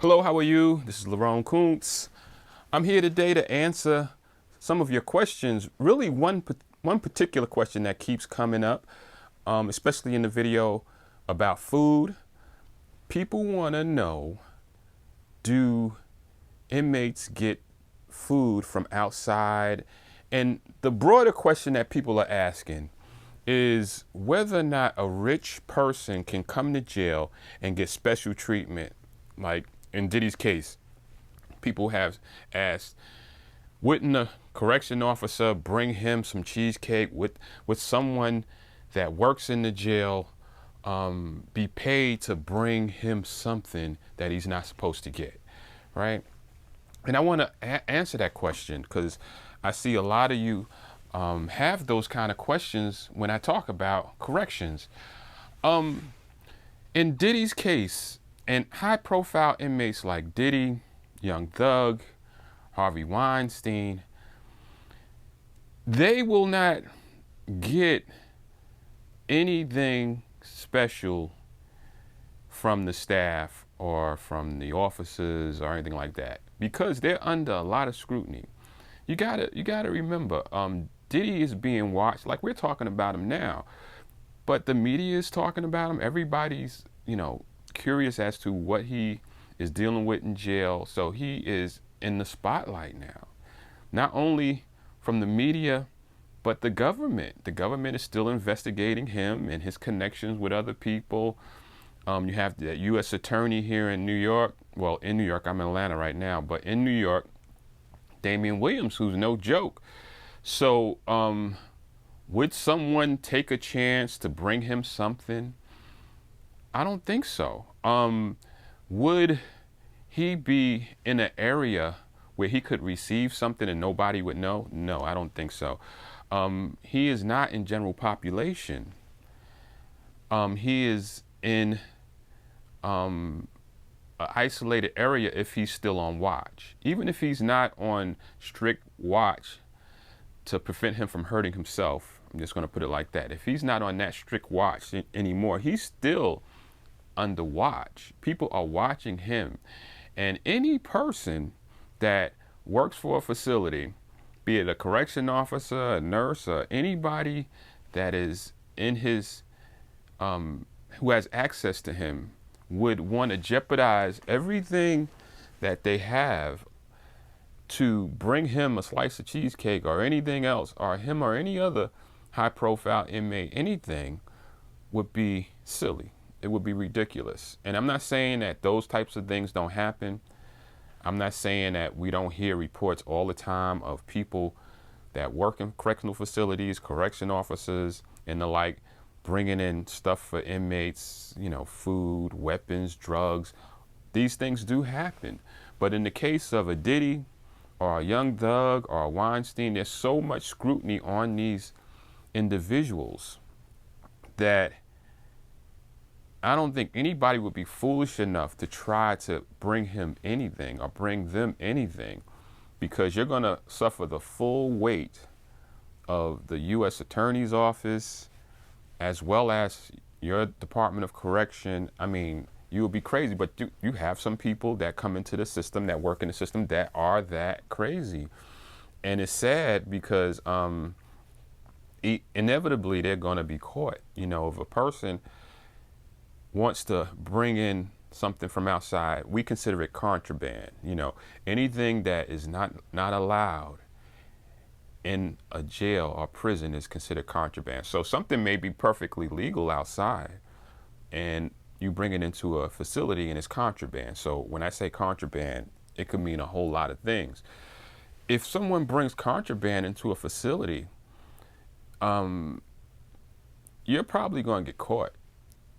Hello, how are you? This is Lerone Kuntz. I'm here today to answer some of your questions. Really, one particular question that keeps coming up, especially in the video about food. People want to know, do inmates get food from outside? And the broader question that people are asking is whether or not a rich person can come to jail and get special treatment. Like in Diddy's case, people have asked, wouldn't a correction officer bring him some cheesecake? With someone that works in the jail be paid to bring him something that he's not supposed to get, right? And I want to answer that question because I see a lot of you have those kind of questions when I talk about corrections. In Diddy's case, and high-profile inmates like Diddy, Young Thug, Harvey Weinstein, they will not get anything special from the staff or from the officers or anything like that because they're under a lot of scrutiny. You gotta remember, Diddy is being watched like we're talking about him now, but the media is talking about him. Everybody's curious as to what he is dealing with in jail, so he is in the spotlight now. Not only from the media, but the government. The government is still investigating him and his connections with other people. You have the U.S. attorney here in New York. Well, in New York, I'm in Atlanta right now, but in New York, Damian Williams, who's no joke. So would someone take a chance to bring him something? I don't think so. Would he be in an area where he could receive something and nobody would know? No, I don't think so. He is not in general population. He is in an isolated area if he's still on watch. Even if he's not on strict watch to prevent him from hurting himself, I'm just going to put it like that. If he's not on that strict watch anymore, he's still under watch. People are watching him. And any person that works for a facility, be it a correction officer, a nurse, or anybody that is in his, who has access to him, would want to jeopardize everything that they have to bring him a slice of cheesecake or anything else, or him or any other high-profile inmate, anything would be silly. It would be ridiculous. And I'm not saying that those types of things don't happen. I'm not saying that we don't hear reports all the time of people that work in correctional facilities, correction officers, and the like, bringing in stuff for inmates, food, weapons, drugs. These things do happen. But in the case of a Diddy or a Young Thug or a Weinstein, there's so much scrutiny on these individuals that I don't think anybody would be foolish enough to try to bring him anything or bring them anything, because you're going to suffer the full weight of the U.S. Attorney's Office as well as your Department of Correction. I mean, you would be crazy, but you have some people that come into the system, that work in the system, that are that crazy. And it's sad because inevitably they're going to be caught. If a person wants to bring in something from outside, we consider it contraband. Anything that is not allowed in a jail or prison is considered contraband. So something may be perfectly legal outside and you bring it into a facility and it's contraband. So when I say contraband, it could mean a whole lot of things. If someone brings contraband into a facility, you're probably going to get caught.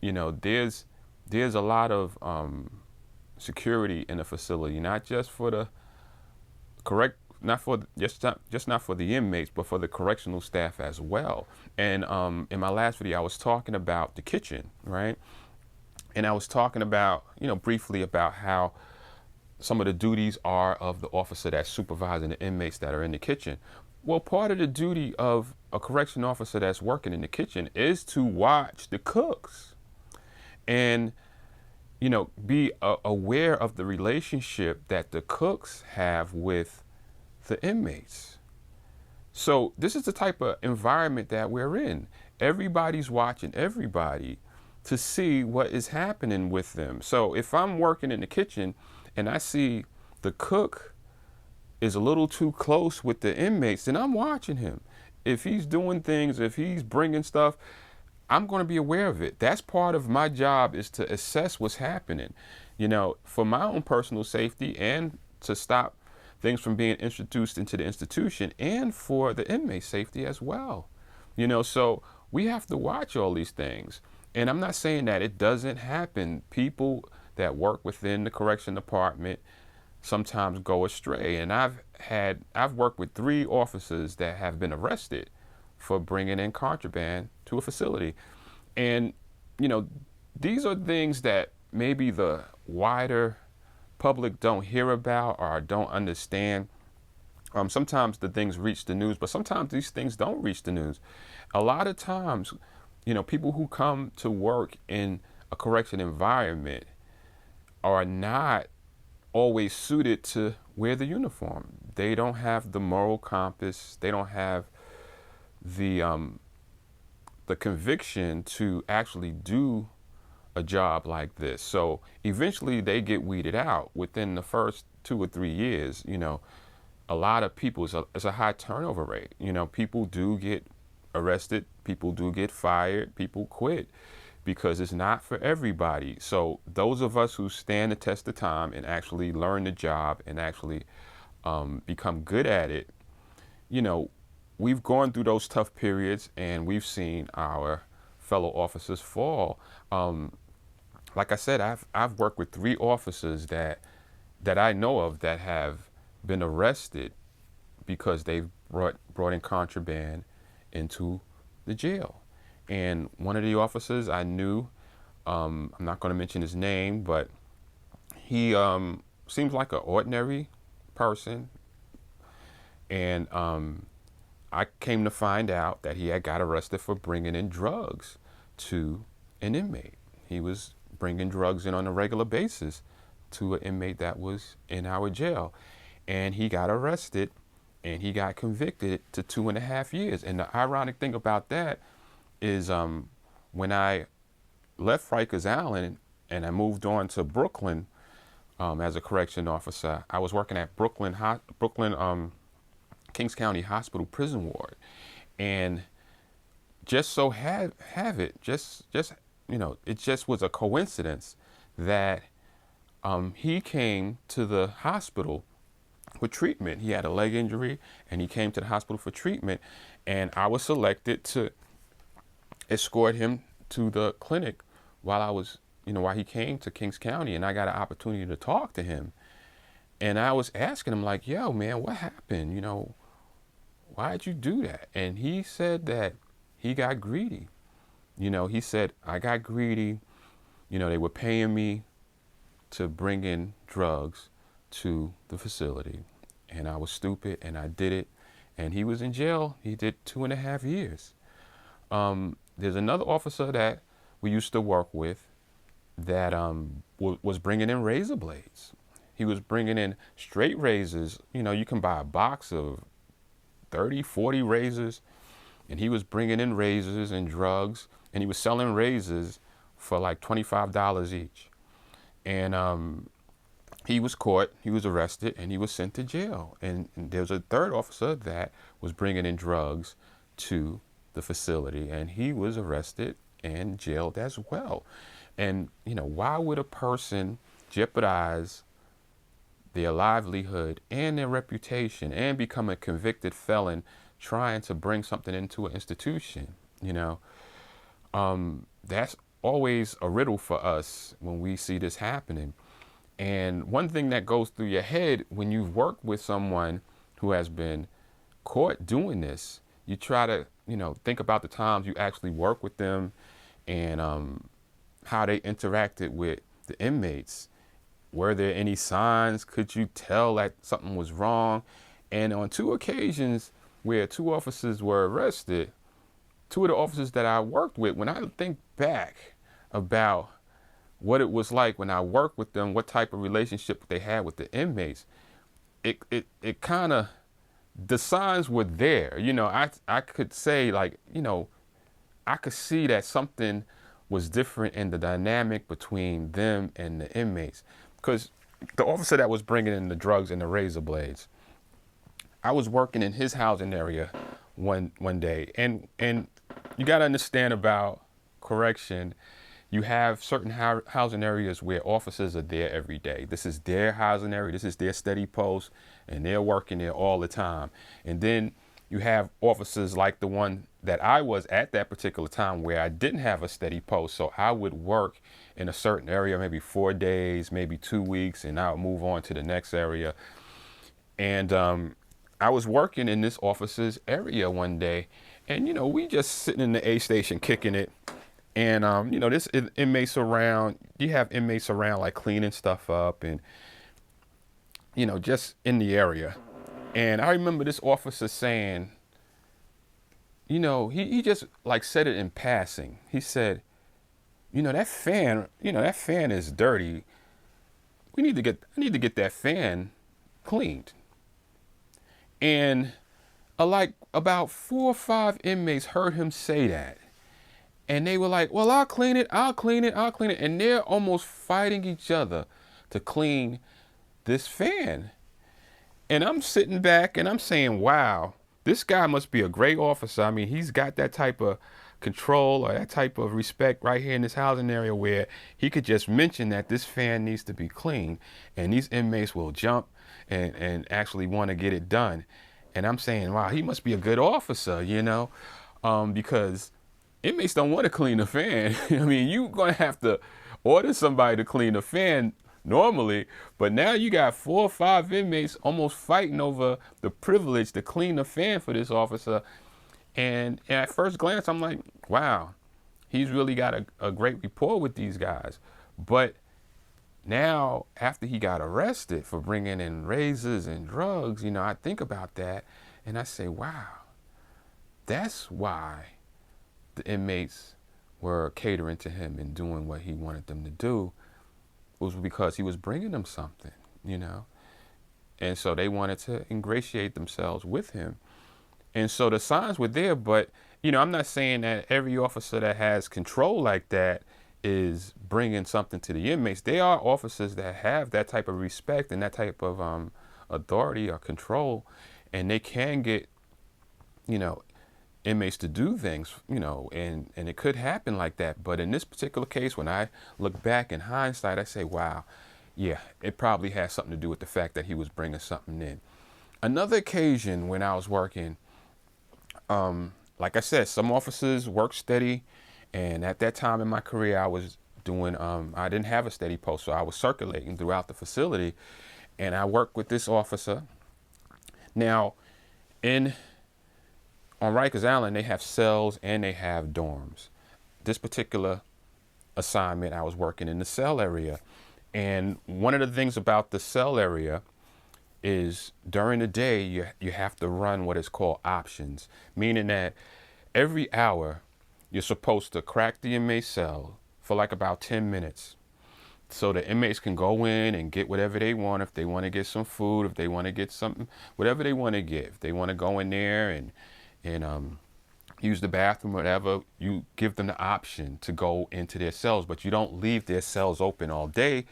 There's a lot of security in a facility, not just for the not for the inmates, but for the correctional staff as well. And in my last video, I was talking about the kitchen, right? And I was talking about, briefly about how some of the duties are of the officer that's supervising the inmates that are in the kitchen. Well, part of the duty of a correction officer that's working in the kitchen is to watch the cooks. And be aware of the relationship that the cooks have with the inmates. So this is the type of environment that we're in. Everybody's watching everybody to see what is happening with them. So if I'm working in the kitchen and I see the cook is a little too close with the inmates, then I'm watching him. If he's doing things, if he's bringing stuff, I'm going to be aware of it. That's part of my job, is to assess what's happening, for my own personal safety and to stop things from being introduced into the institution, and for the inmate safety as well. So we have to watch all these things. And I'm not saying that it doesn't happen. People that work within the correction department sometimes go astray. And I've worked with 3 officers that have been arrested for bringing in contraband to a facility. And, these are things that maybe the wider public don't hear about or don't understand. Sometimes the things reach the news, but sometimes these things don't reach the news. A lot of times, people who come to work in a correction environment are not always suited to wear the uniform. They don't have the moral compass. They don't have the conviction to actually do a job like this. So eventually they get weeded out within the first 2 or 3 years. A lot of people, it's a high turnover rate. People do get arrested, people do get fired, people quit because it's not for everybody. So those of us who stand the test of time and actually learn the job and actually become good at it, we've gone through those tough periods and we've seen our fellow officers fall. Like I said, I've worked with 3 officers that I know of that have been arrested because they've brought in contraband into the jail. And one of the officers I knew, I'm not going to mention his name, but he seems like an ordinary person. And I came to find out that he had got arrested for bringing in drugs to an inmate. He was bringing drugs in on a regular basis to an inmate that was in our jail. And he got arrested and he got convicted to 2.5 years. And the ironic thing about that is when I left Rikers Island and I moved on to Brooklyn as a correction officer, I was working at Brooklyn Kings County Hospital Prison Ward. And just so have it, it just was a coincidence that he came to the hospital with treatment. He had a leg injury and he came to the hospital for treatment, and I was selected to escort him to the clinic while he came to Kings County, and I got an opportunity to talk to him. And I was asking him, like, yo, man, what happened? Why'd you do that? And he said that he got greedy. He said, I got greedy. They were paying me to bring in drugs to the facility, and I was stupid and I did it. And he was in jail. He did 2.5 years. There's another officer that we used to work with that was bringing in razor blades. He was bringing in straight razors. You can buy a box of 30, 40 razors, and he was bringing in razors and drugs, and he was selling razors for like $25 each. And he was caught, he was arrested, and he was sent to jail. And there was a third officer that was bringing in drugs to the facility, and he was arrested and jailed as well. And, why would a person jeopardize their livelihood and their reputation and become a convicted felon trying to bring something into an institution? That's always a riddle for us when we see this happening. And one thing that goes through your head when you've worked with someone who has been caught doing this, you try to, think about the times you actually work with them and how they interacted with the inmates. Were there any signs? Could you tell that something was wrong? And on 2 occasions where 2 officers were arrested, 2 of the officers that I worked with, when I think back about what it was like when I worked with them, what type of relationship they had with the inmates, it kind of, the signs were there. I could say, like, I could see that something was different in the dynamic between them and the inmates. Because the officer that was bringing in the drugs and the razor blades, I was working in his housing area one day, and you got to understand about correction. You have certain housing areas where officers are there every day. This is their housing area. This is their steady post, and they're working there all the time. And then you have officers like the one that I was at that particular time, where I didn't have a steady post. So I would work in a certain area, maybe 4 days, maybe 2 weeks, and I would move on to the next area. And I was working in this officer's area one day, and we just sitting in the A station kicking it. And this inmates around. You have inmates around, like cleaning stuff up, and just in the area. And I remember this officer saying, he just like said it in passing. He said, that fan is dirty. I need to get that fan cleaned. And like about 4 or 5 inmates heard him say that. And they were like, well, I'll clean it. And they're almost fighting each other to clean this fan. And I'm sitting back and I'm saying, wow, this guy must be a great officer. I mean, he's got that type of control or that type of respect right here in this housing area, where he could just mention that this fan needs to be cleaned, and these inmates will jump and actually want to get it done. And I'm saying, wow, he must be a good officer, because inmates don't want to clean the fan. I mean, you're going to have to order somebody to clean the fan normally, but now you got 4 or 5 inmates almost fighting over the privilege to clean the fan for this officer. And at first glance, I'm like, wow, he's really got a great rapport with these guys. But now, after he got arrested for bringing in razors and drugs, I think about that and I say, wow, that's why the inmates were catering to him and doing what he wanted them to do, was because he was bringing them something, And so they wanted to ingratiate themselves with him. And so the signs were there, but, I'm not saying that every officer that has control like that is bringing something to the inmates. They are officers that have that type of respect and that type of authority or control, and they can get, inmates to do things, and it could happen like that. But in this particular case, when I look back in hindsight, I say, wow, yeah, it probably has something to do with the fact that he was bringing something in. Another occasion when I was working, like I said, some officers work steady. And at that time in my career, I was doing, I didn't have a steady post, so I was circulating throughout the facility. And I worked with this officer. Now, on Rikers Island, they have cells and they have dorms. This particular assignment, I was working in the cell area. And one of the things about the cell area is during the day, you have to run what is called options, meaning that every hour, you're supposed to crack the inmate cell for like about 10 minutes. So the inmates can go in and get whatever they want. If they want to get some food, if they want to get something, whatever they want to get. If they want to go in there and use the bathroom, whatever, you give them the option to go into their cells. But you don't leave their cells open all day,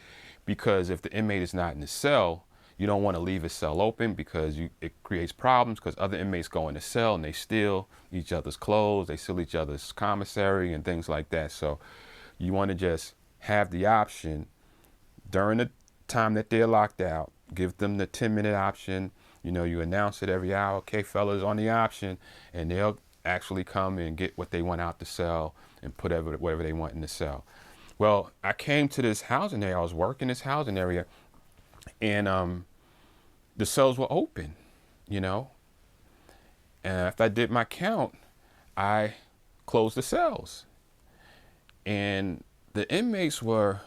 because if the inmate is not in the cell, you don't want to leave his cell open, because it creates problems, because other inmates go in the cell and they steal each other's clothes, they steal each other's commissary and things like that. So you want to just have the option during the time that they're locked out, give them the 10-minute option. You announce it every hour, okay, fellas, on the option, and they'll actually come and get what they want out the cell and put whatever they want in the cell. Well, I came to this housing area. I was working this housing area, and the cells were open, And after I did my count, I closed the cells. And the inmates were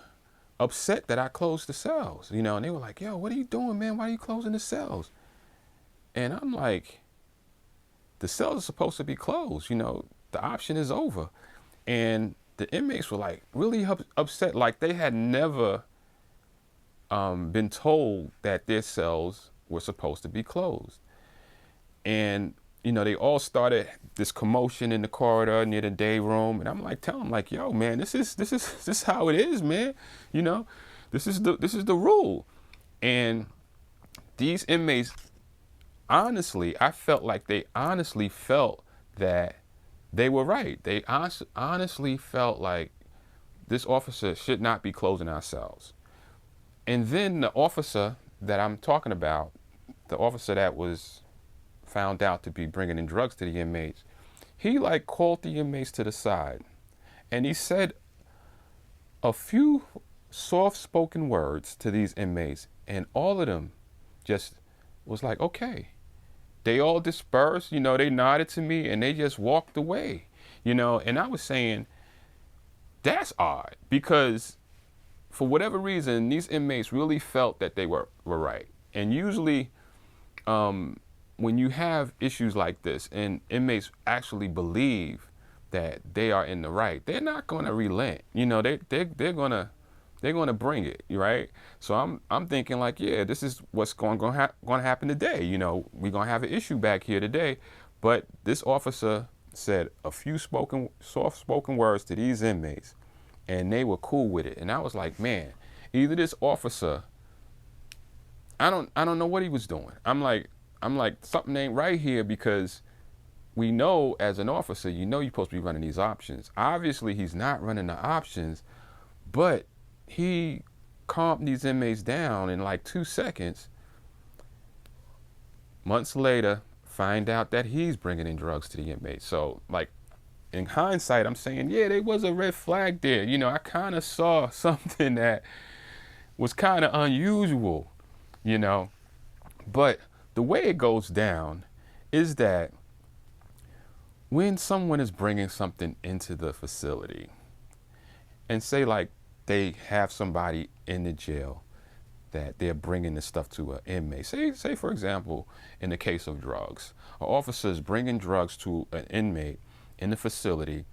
upset that I closed the cells, and they were like, yo, what are you doing, man? Why are you closing the cells? And I'm like, the cells are supposed to be closed, the option is over. And the inmates were like really upset, like they had never been told that their cells were supposed to be closed. And they all started this commotion in the corridor near the day room, and I'm like, telling them like, yo, man, this is how it is, man. You know, this is the rule. And these inmates, honestly, I felt like they honestly felt that they were right. They honestly felt like this officer should not be closing our cells. And then the officer that I'm talking about, the officer that was found out to be bringing in drugs to the inmates, he like called the inmates to the side and he said a few soft-spoken words to these inmates, and all of them just was like, okay. They all dispersed, they nodded to me and they just walked away, and I was saying, that's odd, because for whatever reason, these inmates really felt that they were right. And usually, when you have issues like this and inmates actually believe that they are in the right, they're not going to relent. They're going to bring it, right? So I'm thinking like, yeah, this is what's going to happen today. We're going to have an issue back here today. But this officer said a few soft-spoken words to these inmates, and they were cool with it. And I was like, man, either this officer, I don't know what he was doing. I'm like something ain't right here, because we know as an officer, you're supposed to be running these options. Obviously, he's not running the options, but he calmed these inmates down in like 2 seconds. Months later, find out that he's bringing in drugs to the inmates. So, like, in hindsight, I'm saying, yeah, there was a red flag there. I kind of saw something that was kind of unusual, But the way it goes down is that when someone is bringing something into the facility, and say like they have somebody in the jail that they're bringing this stuff to an inmate. Say for example, in the case of drugs, an officer is bringing drugs to an inmate in the facility,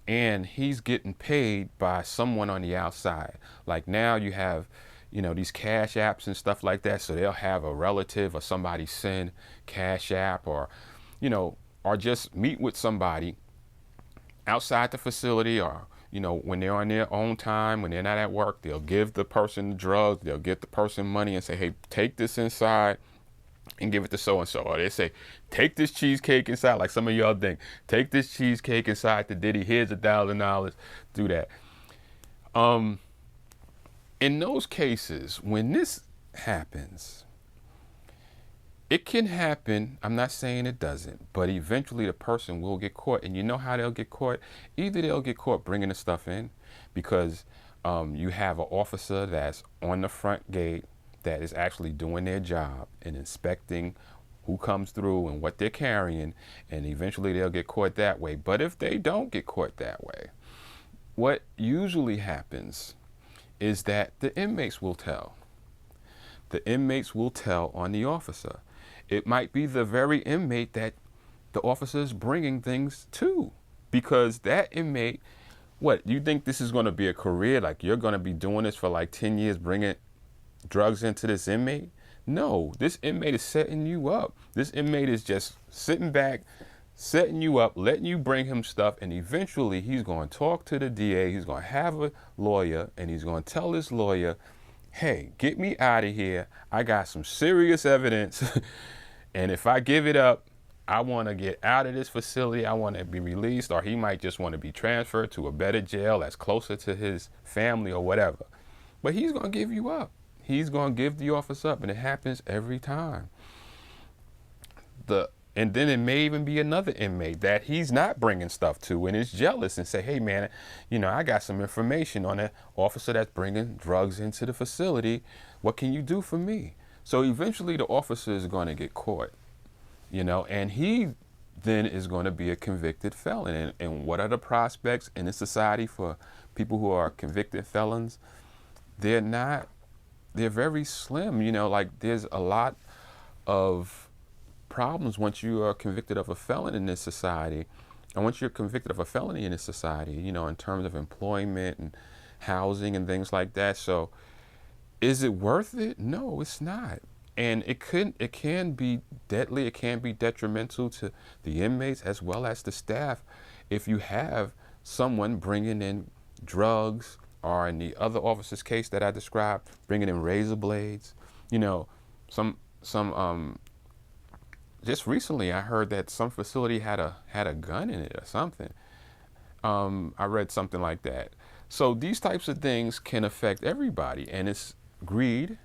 and he's getting paid by someone on the outside. Like now you have, these cash apps and stuff like that. So they'll have a relative or somebody send cash app, or, or just meet with somebody outside the facility, or when they're on their own time, when they're not at work, they'll give the person the drugs, they'll get the person money and say, hey, take this inside and give it to so-and-so. Or they say, take this cheesecake inside, like some of y'all think, take this cheesecake inside to Diddy, here's $1,000, do that. In those cases, when this happens, it can happen. I'm not saying it doesn't, but eventually the person will get caught. And you know how they'll get caught? Either they'll get caught bringing the stuff in, because you have an officer that's on the front gate that is actually doing their job and inspecting who comes through and what they're carrying, and eventually they'll get caught that way. But if they don't get caught that way, what usually happens is that the inmates will tell. The inmates will tell on the officer. It might be the very inmate that the officer is bringing things to, because that inmate, what, you think this is going to be a career? Like you're going to be doing this for like 10 years, bringing drugs into this inmate? No, this inmate is setting you up. This inmate is just sitting back, setting you up, letting you bring him stuff, and eventually he's going to talk to the DA, he's going to have a lawyer, and he's going to tell his lawyer, hey, get me out of here. I got some serious evidence. And if I give it up, I want to get out of this facility. I want to be released. Or he might just want to be transferred to a better jail that's closer to his family or whatever. But he's going to give you up. He's going to give the office up. And it happens every time. And then it may even be another inmate that he's not bringing stuff to and is jealous and say, hey, man, I got some information on an officer that's bringing drugs into the facility. What can you do for me? So eventually the officer is going to get caught, and he then is going to be a convicted felon. And what are the prospects in this society for people who are convicted felons? They're very slim, like there's a lot of problems once you are convicted of a felon in this society. And once you're convicted of a felony in this society, in terms of employment and housing and things like that, so is it worth it? No, it's not. And it can be deadly, it can be detrimental to the inmates as well as the staff if you have someone bringing in drugs, or in the other officer's case that I described, bringing in razor blades. You know, some just recently I heard that some facility had a gun in it or something. I read something like that. So these types of things can affect everybody, and it's greed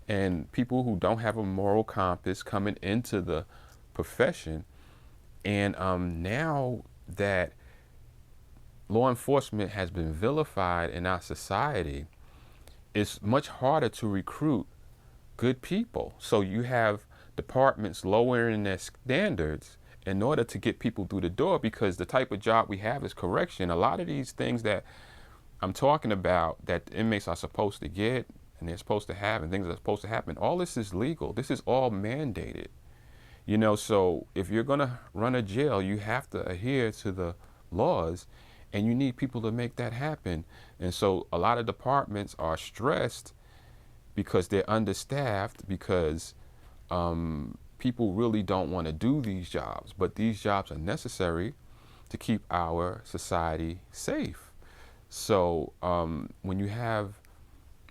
and people who don't have a moral compass coming into the profession. And now that law enforcement has been vilified in our society, it's much harder to recruit good people. So you have departments lowering their standards in order to get people through the door, because the type of job we have is correction. A lot of these things that I'm talking about that the inmates are supposed to get and they're supposed to have and things that are supposed to happen, all this is legal. This is all mandated. So if you're going to run a jail, you have to adhere to the laws, and you need people to make that happen. And so a lot of departments are stressed because they're understaffed, because people really don't want to do these jobs, but these jobs are necessary to keep our society safe. So when you have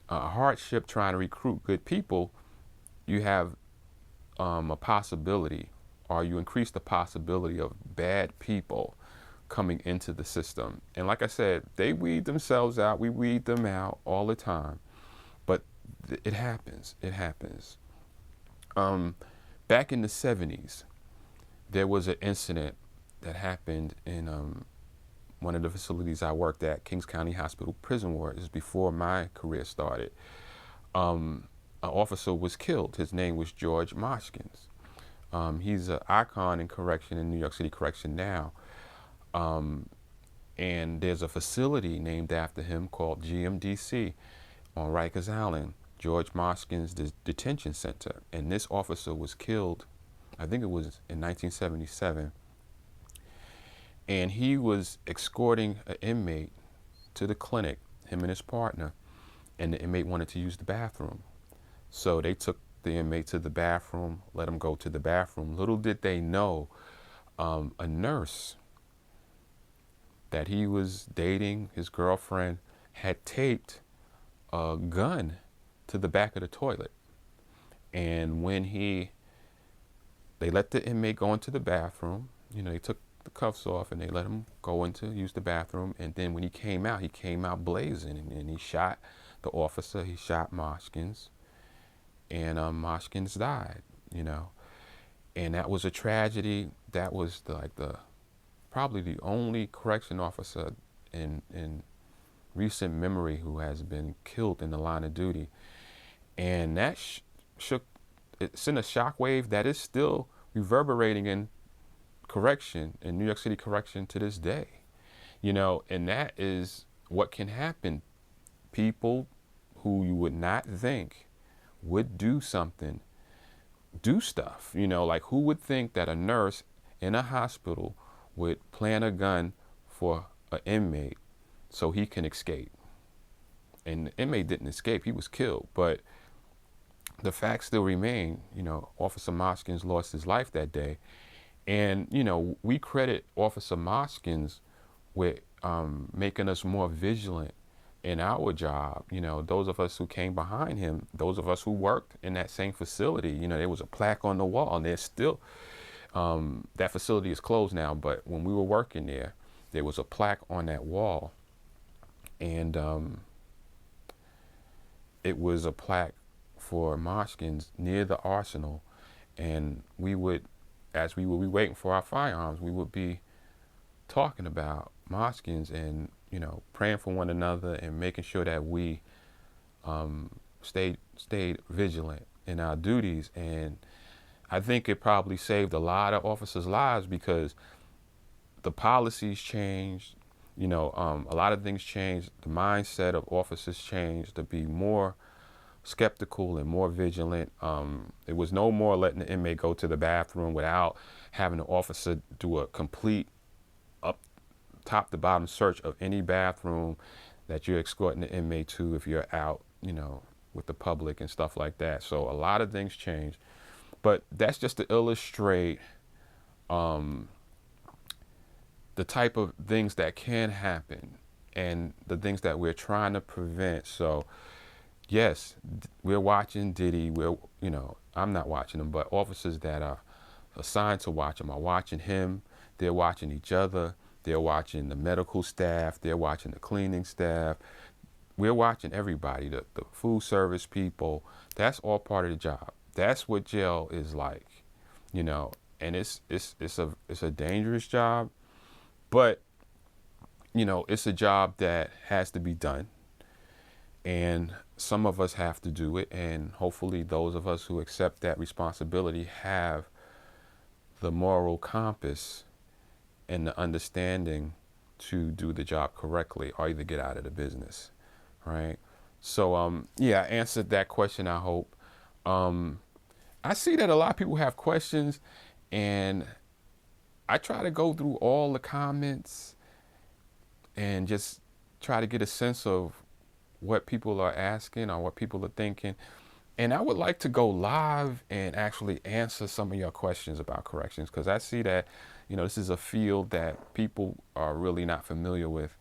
a hardship trying to recruit good people, you have a possibility, or you increase the possibility of bad people coming into the system. And like I said, they weed themselves out. We weed them out all the time. But it happens. It happens. Back in the 70s, there was an incident that happened in one of the facilities I worked at, Kings County Hospital Prison Ward. This is before my career started. An officer was killed. His name was George Moshkins. He's an icon in correction in New York City Correction now. And there's a facility named after him called GMDC on Rikers Island, George Moshkins Detention Center. And this officer was killed, I think it was in 1977. And he was escorting an inmate to the clinic, him and his partner, and the inmate wanted to use the bathroom. So they took the inmate to the bathroom, let him go to the bathroom. Little did they know, a nurse that he was dating, his girlfriend, had taped a gun to the back of the toilet. And when they let the inmate go into the bathroom, they took the cuffs off and they let him go into use the bathroom. And then when he came out blazing, and he shot the officer. He shot Moshkins, and Moshkins died. And that was a tragedy. That was probably the only correction officer in recent memory who has been killed in the line of duty. And that it sent a shockwave that is still reverberating in correction, in New York City Correction to this day. And that is what can happen. People who you would not think would do something, do stuff. Like, who would think that a nurse in a hospital would plant a gun for an inmate so he can escape? And the inmate didn't escape, he was killed. But the fact still remain, Officer Moshkins lost his life that day. And, we credit Officer Moshkins with making us more vigilant in our job. Those of us who came behind him, those of us who worked in that same facility, there was a plaque on the wall, and there's still, that facility is closed now, but when we were working there was a plaque on that wall. And it was a plaque for Moshkins near the arsenal. And as we would be waiting for our firearms, we would be talking about Moshkins and, praying for one another and making sure that we stayed vigilant in our duties. And I think it probably saved a lot of officers' lives, because the policies changed, a lot of things changed. The mindset of officers changed to be more skeptical and more vigilant. It was no more letting the inmate go to the bathroom without having the officer do a complete top to bottom search of any bathroom that you're escorting the inmate to if you're out, with the public and stuff like that. So a lot of things change. But that's just to illustrate um, the type of things that can happen and the things that we're trying to prevent. So yes, we're watching Diddy. I'm not watching him, but officers that are assigned to watch him are watching him. They're watching each other. They're watching the medical staff. They're watching the cleaning staff. We're watching everybody, the food service people. That's all part of the job. That's what jail is like, and it's a dangerous job, but it's a job that has to be done, and some of us have to do it, and hopefully those of us who accept that responsibility have the moral compass and the understanding to do the job correctly or either get out of the business, right? So yeah, I answered that question, I hope. I see that a lot of people have questions, and I try to go through all the comments and just try to get a sense of what people are asking or what people are thinking. And I would like to go live and actually answer some of your questions about corrections, because I see that, this is a field that people are really not familiar with.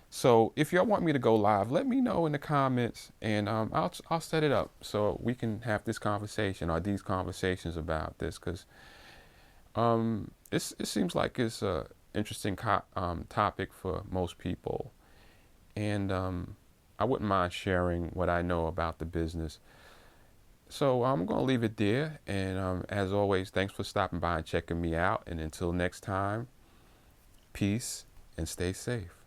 So if y'all want me to go live, let me know in the comments, and I'll set it up so we can have this conversation or these conversations about this, because it seems like it's a interesting topic for most people, and I wouldn't mind sharing what I know about the business. So I'm going to leave it there, and as always, thanks for stopping by and checking me out, and until next time, peace and stay safe.